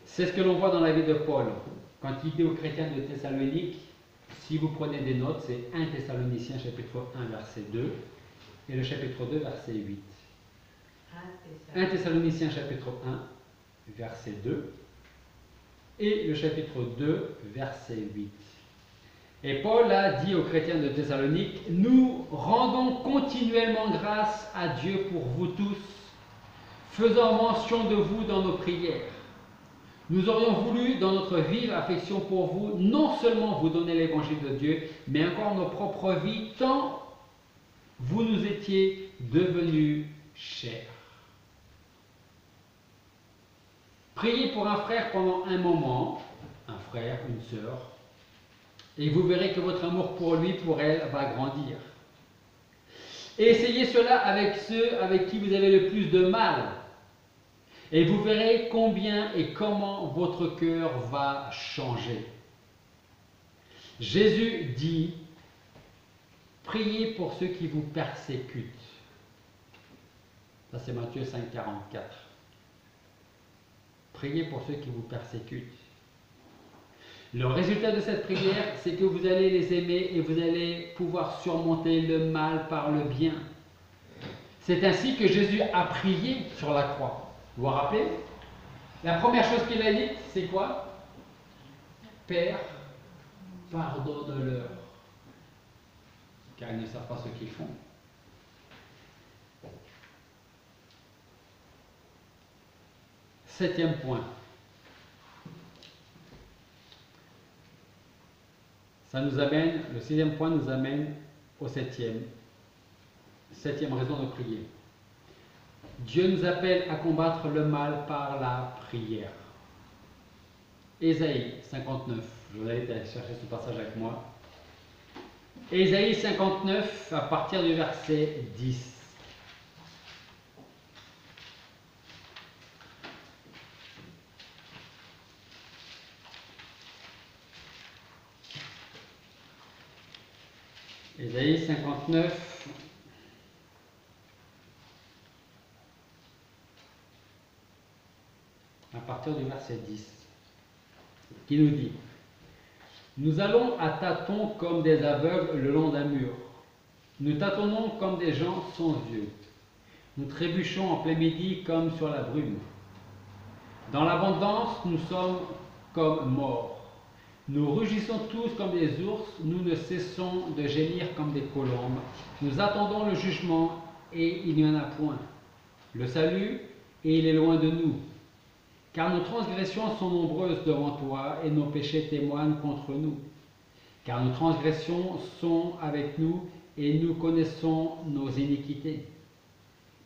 C'est ce que l'on voit dans la vie de Paul. Quand il dit aux chrétiens de Thessalonique, si vous prenez des notes, c'est 1 Thessaloniciens chapitre 1 verset 2 et le chapitre 2 verset 8. 1 Thessaloniciens chapitre 1 verset 2 et le chapitre 2 verset 8. Et Paul a dit aux chrétiens de Thessalonique: nous rendons continuellement grâce à Dieu pour vous tous, faisant mention de vous dans nos prières. Nous aurions voulu, dans notre vive affection pour vous, non seulement vous donner l'évangile de Dieu, mais encore nos propres vies, tant vous nous étiez devenus chers. Priez pour un frère pendant un moment, un frère, une sœur, et vous verrez que votre amour pour lui, pour elle, va grandir. Et essayez cela avec ceux avec qui vous avez le plus de mal. Et vous verrez combien et comment votre cœur va changer. Jésus dit, priez pour ceux qui vous persécutent. Ça c'est Matthieu 5, 44. Priez pour ceux qui vous persécutent. Le résultat de cette prière, c'est que vous allez les aimer et vous allez pouvoir surmonter le mal par le bien. C'est ainsi que Jésus a prié sur la croix. Vous vous rappelez? La première chose qu'il a dit, c'est quoi? Père, pardonne-leur, car ils ne savent pas ce qu'ils font. Septième point. Le sixième point nous amène au septième raison de prier. Dieu nous appelle à combattre le mal par la prière. Ésaïe 59, je vous invite à aller chercher ce passage avec moi. Ésaïe 59 à partir du verset 10. Ésaïe 59, à partir du verset 10, qui nous dit: Nous allons à tâtons comme des aveugles le long d'un mur. Nous tâtonnons comme des gens sans yeux. Nous trébuchons en plein midi comme sur la brume. Dans l'abondance, nous sommes comme morts. Nous rugissons tous comme des ours, nous ne cessons de gémir comme des colombes. Nous attendons le jugement et il n'y en a point. Le salut, et il est loin de nous. Car nos transgressions sont nombreuses devant toi et nos péchés témoignent contre nous. Car nos transgressions sont avec nous et nous connaissons nos iniquités.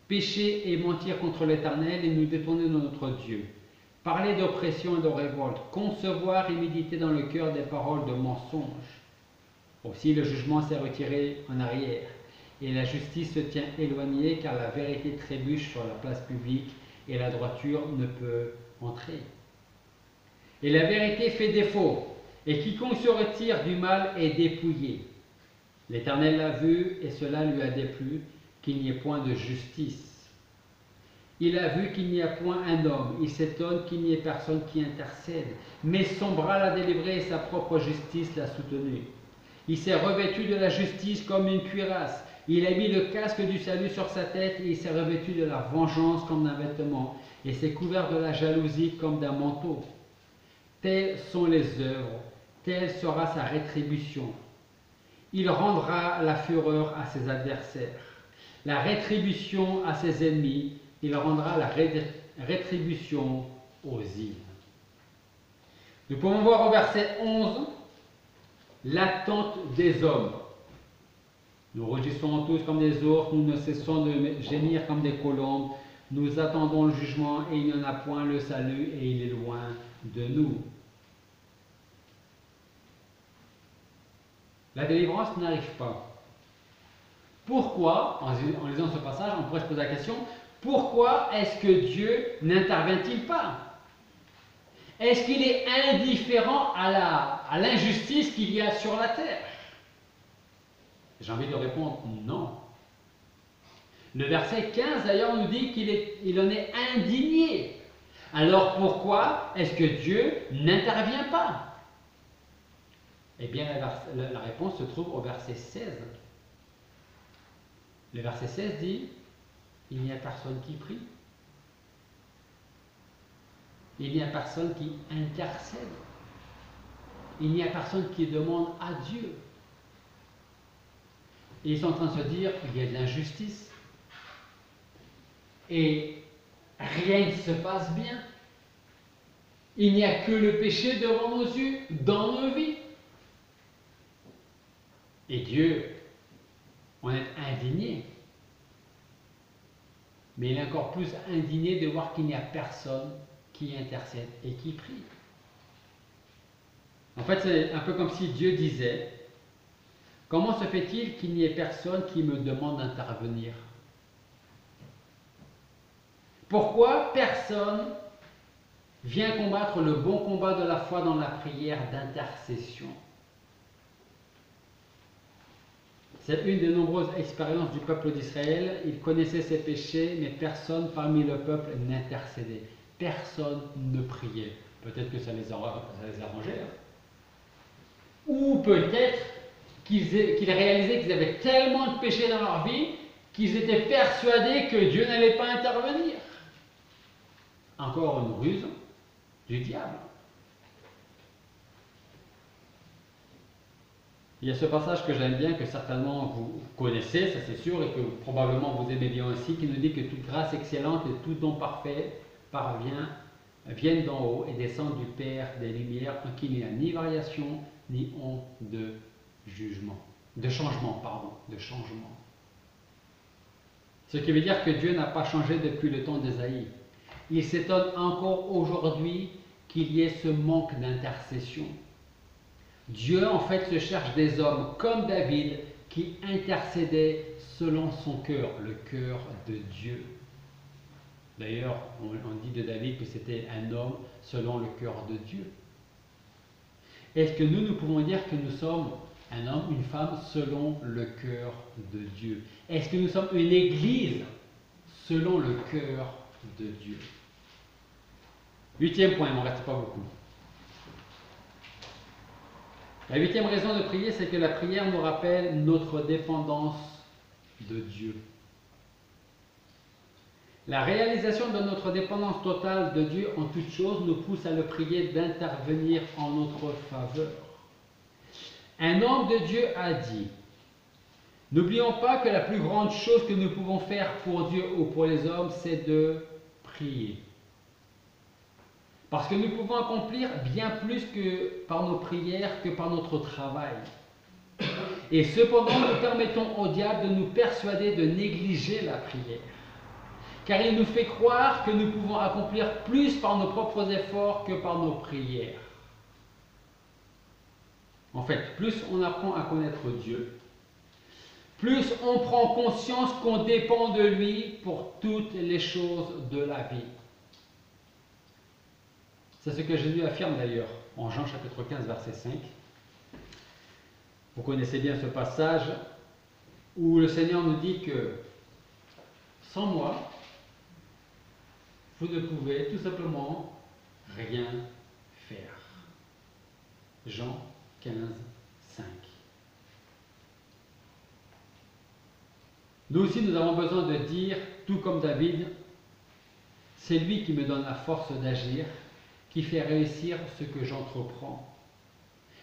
Pécher et mentir contre l'Éternel et nous détourner de notre Dieu. Parler d'oppression et de révolte, concevoir et méditer dans le cœur des paroles de mensonge. Aussi le jugement s'est retiré en arrière, et la justice se tient éloignée, car la vérité trébuche sur la place publique, et la droiture ne peut entrer. Et la vérité fait défaut, et quiconque se retire du mal est dépouillé. L'Éternel l'a vu, et cela lui a déplu, qu'il n'y ait point de justice. Il a vu qu'il n'y a point un homme, il s'étonne qu'il n'y ait personne qui intercède. Mais son bras l'a délivré et sa propre justice l'a soutenu. Il s'est revêtu de la justice comme une cuirasse. Il a mis le casque du salut sur sa tête et il s'est revêtu de la vengeance comme d'un vêtement et s'est couvert de la jalousie comme d'un manteau. Telles sont les œuvres, telle sera sa rétribution. Il rendra la fureur à ses adversaires, la rétribution à ses ennemis. Il rendra la rétribution aux îles. Nous pouvons voir au verset 11 l'attente des hommes. Nous rugissons tous comme des ours, nous ne cessons de gémir comme des colombes. Nous attendons le jugement et il n'y en a point, le salut et il est loin de nous. La délivrance n'arrive pas. Pourquoi, en lisant ce passage, on pourrait se poser la question: pourquoi est-ce que Dieu n'intervient-il pas? Est-ce qu'il est indifférent à l'injustice qu'il y a sur la terre? J'ai envie de répondre non. Le verset 15 d'ailleurs nous dit qu'il en est indigné. Alors pourquoi est-ce que Dieu n'intervient pas? Eh bien la réponse se trouve au verset 16. Le verset 16 dit: il n'y a personne qui prie. Il n'y a personne qui intercède. Il n'y a personne qui demande à Dieu. Et ils sont en train de se dire: il y a de l'injustice. Et rien ne se passe bien. Il n'y a que le péché devant nos yeux, dans nos vies. Et Dieu en est indigné. Mais il est encore plus indigné de voir qu'il n'y a personne qui intercède et qui prie. En fait, c'est un peu comme si Dieu disait, comment se fait-il qu'il n'y ait personne qui me demande d'intervenir? Pourquoi personne vient combattre le bon combat de la foi dans la prière d'intercession? C'est une des nombreuses expériences du peuple d'Israël. Ils connaissaient ses péchés, mais personne parmi le peuple n'intercédait. Personne ne priait. Peut-être que ça les arrangeait. Ou peut-être qu'ils réalisaient qu'ils avaient tellement de péchés dans leur vie qu'ils étaient persuadés que Dieu n'allait pas intervenir. Encore une ruse du diable. Il y a ce passage que j'aime bien, que certainement vous connaissez, ça c'est sûr, et que probablement vous aimez bien aussi, qui nous dit que toute grâce excellente et tout don parfait viennent d'en haut et descendent du Père des Lumières, en qui il n'y a ni variation, ni onde de changement. Ce qui veut dire que Dieu n'a pas changé depuis le temps d'Ésaïe. Il s'étonne encore aujourd'hui qu'il y ait ce manque d'intercession. Dieu en fait se cherche des hommes comme David qui intercédaient selon son cœur, le cœur de Dieu. D'ailleurs, on dit de David que c'était un homme selon le cœur de Dieu. Est-ce que nous pouvons dire que nous sommes un homme, une femme selon le cœur de Dieu? Est-ce que nous sommes une église selon le cœur de Dieu? 8e point, il ne m'en reste pas beaucoup. La 8e raison de prier, c'est que la prière nous rappelle notre dépendance de Dieu. La réalisation de notre dépendance totale de Dieu en toutes choses nous pousse à le prier d'intervenir en notre faveur. Un homme de Dieu a dit, « N'oublions pas que la plus grande chose que nous pouvons faire pour Dieu ou pour les hommes, c'est de prier. Parce que nous pouvons accomplir bien plus que par nos prières que par notre travail. Et cependant, nous permettons au diable de nous persuader de négliger la prière. Car il nous fait croire que nous pouvons accomplir plus par nos propres efforts que par nos prières. En fait, plus on apprend à connaître Dieu, plus on prend conscience qu'on dépend de lui pour toutes les choses de la vie. C'est ce que Jésus affirme d'ailleurs en Jean chapitre 15, verset 5. Vous connaissez bien ce passage où le Seigneur nous dit que sans moi, vous ne pouvez tout simplement rien faire. Jean 15, 5. Nous aussi, nous avons besoin de dire, tout comme David, c'est lui qui me donne la force d'agir, qui fait réussir ce que j'entreprends.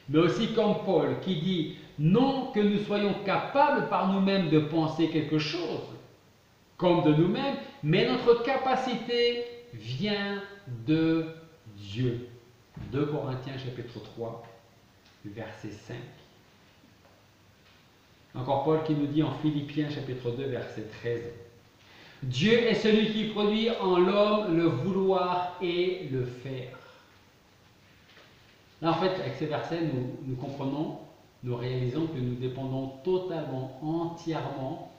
Mais aussi comme Paul qui dit, non que nous soyons capables par nous-mêmes de penser quelque chose, comme de nous-mêmes, mais notre capacité vient de Dieu. 2 Corinthiens chapitre 3, verset 5. Encore Paul qui nous dit en Philippiens chapitre 2, verset 13. Dieu est celui qui produit en l'homme le vouloir et le faire. Là, en fait, avec ces versets, nous comprenons, nous réalisons que nous dépendons totalement, entièrement,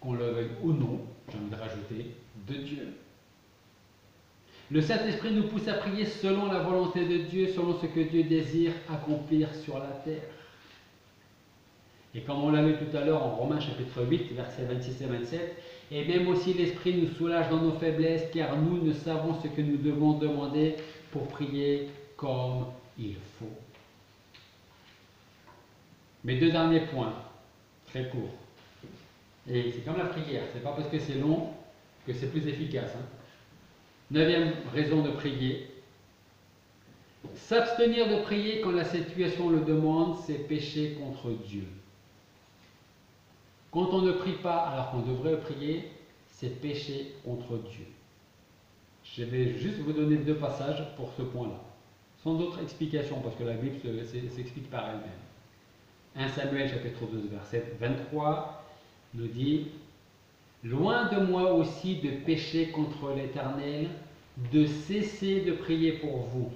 qu'on le veuille ou non, j'ai envie de rajouter, de Dieu. Le Saint-Esprit nous pousse à prier selon la volonté de Dieu, selon ce que Dieu désire accomplir sur la terre. Et comme on l'a vu tout à l'heure en Romains chapitre 8, versets 26 et 27, et même aussi l'Esprit nous soulage dans nos faiblesses, car nous ne savons ce que nous devons demander pour prier comme il faut. Mes 2 derniers points, très courts. Et c'est comme la prière, c'est pas parce que c'est long que c'est plus efficace. 9e raison de prier. S'abstenir de prier quand la situation le demande, c'est pécher contre Dieu. Quand on ne prie pas alors qu'on devrait prier, c'est pécher contre Dieu. Je vais juste vous donner 2 passages pour ce point-là, sans autre explication, parce que la Bible s'explique par elle-même. 1 Samuel chapitre 12 verset 23 nous dit: loin de moi aussi de pécher contre l'Éternel, de cesser de prier pour vous.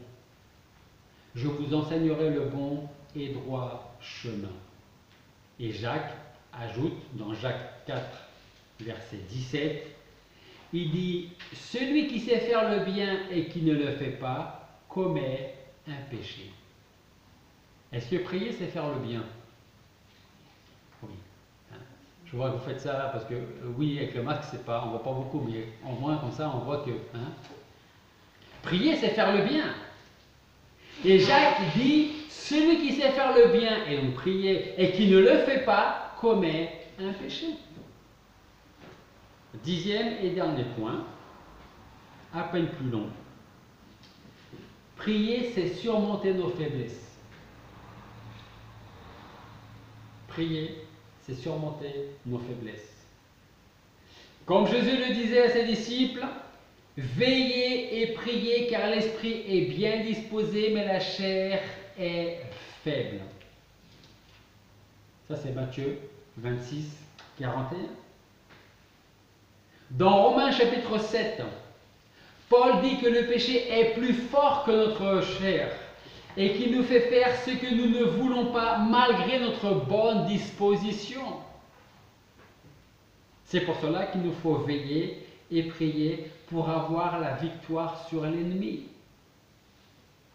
Je vous enseignerai le bon et droit chemin. Et Jacques ajoute dans Jacques 4 verset 17, il dit: celui qui sait faire le bien et qui ne le fait pas commet un péché. Est-ce que prier c'est faire le bien? Oui. Je vois que vous faites ça parce que oui, avec le masque c'est pas, on voit pas beaucoup, mais au moins comme ça on voit que prier c'est faire le bien. Et Jacques dit: celui qui sait faire le bien et donc prier et qui ne le fait pas commet un péché. 10e et dernier point, à peine plus long. Prier, c'est surmonter nos faiblesses. Prier, c'est surmonter nos faiblesses. Comme Jésus le disait à ses disciples, veillez et priez car l'esprit est bien disposé mais la chair est faible. Ça c'est Matthieu 26, 41. Dans Romains chapitre 7, Paul dit que le péché est plus fort que notre chair et qu'il nous fait faire ce que nous ne voulons pas malgré notre bonne disposition. C'est pour cela qu'il nous faut veiller et prier pour avoir la victoire sur l'ennemi.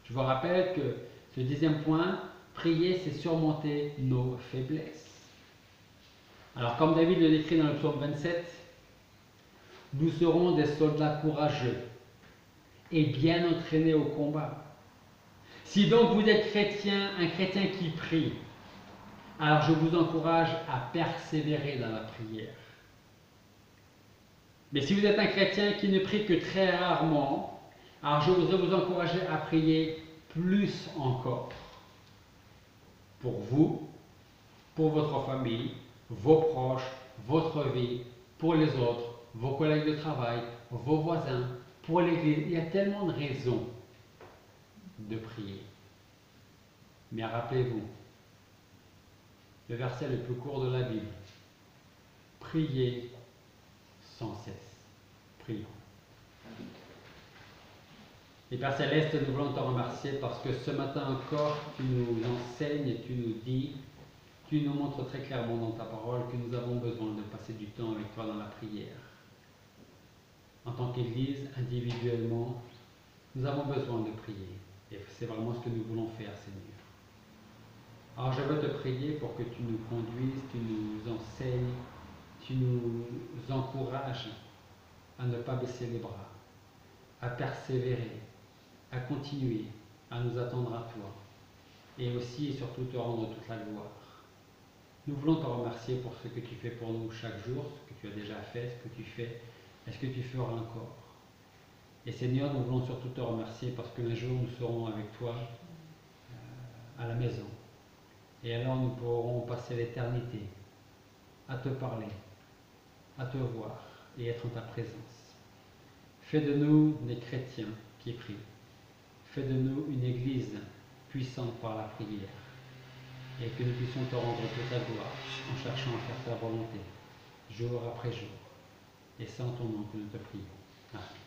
Je vous rappelle que ce 10e point, prier, c'est surmonter nos faiblesses. Alors comme David le décrit dans le psaume 27, nous serons des soldats courageux et bien entraînés au combat. Si donc vous êtes chrétien, un chrétien qui prie, alors je vous encourage à persévérer dans la prière. Mais si vous êtes un chrétien qui ne prie que très rarement, alors je voudrais vous encourager à prier plus encore. Pour vous, pour votre famille, vos proches, votre vie, pour les autres, vos collègues de travail, vos voisins, pour l'Église. Il y a tellement de raisons de prier. Mais rappelez-vous, le verset le plus court de la Bible, priez sans cesse. Prions. Et Père Céleste, nous voulons te remercier parce que ce matin encore, tu nous enseignes, tu nous dis, tu nous montres très clairement dans ta parole que nous avons besoin de passer du temps avec toi dans la prière. En tant qu'Église, individuellement, nous avons besoin de prier. Et c'est vraiment ce que nous voulons faire, Seigneur. Alors je veux te prier pour que tu nous conduises, tu nous enseignes, tu nous encourages à ne pas baisser les bras, à persévérer, à continuer, à nous attendre à toi, et aussi et surtout te rendre toute la gloire. Nous voulons te remercier pour ce que tu fais pour nous chaque jour, ce que tu as déjà fait, ce que tu fais, et ce que tu feras encore. Et Seigneur, nous voulons surtout te remercier parce qu'un jour nous serons avec toi à la maison. Et alors nous pourrons passer l'éternité à te parler, à te voir et être en ta présence. Fais de nous des chrétiens qui prient. Fais de nous une église puissante par la prière. Et que nous puissions te rendre toute la gloire en cherchant à faire ta volonté, jour après jour. Et c'est en ton nom que nous te prions. Amen.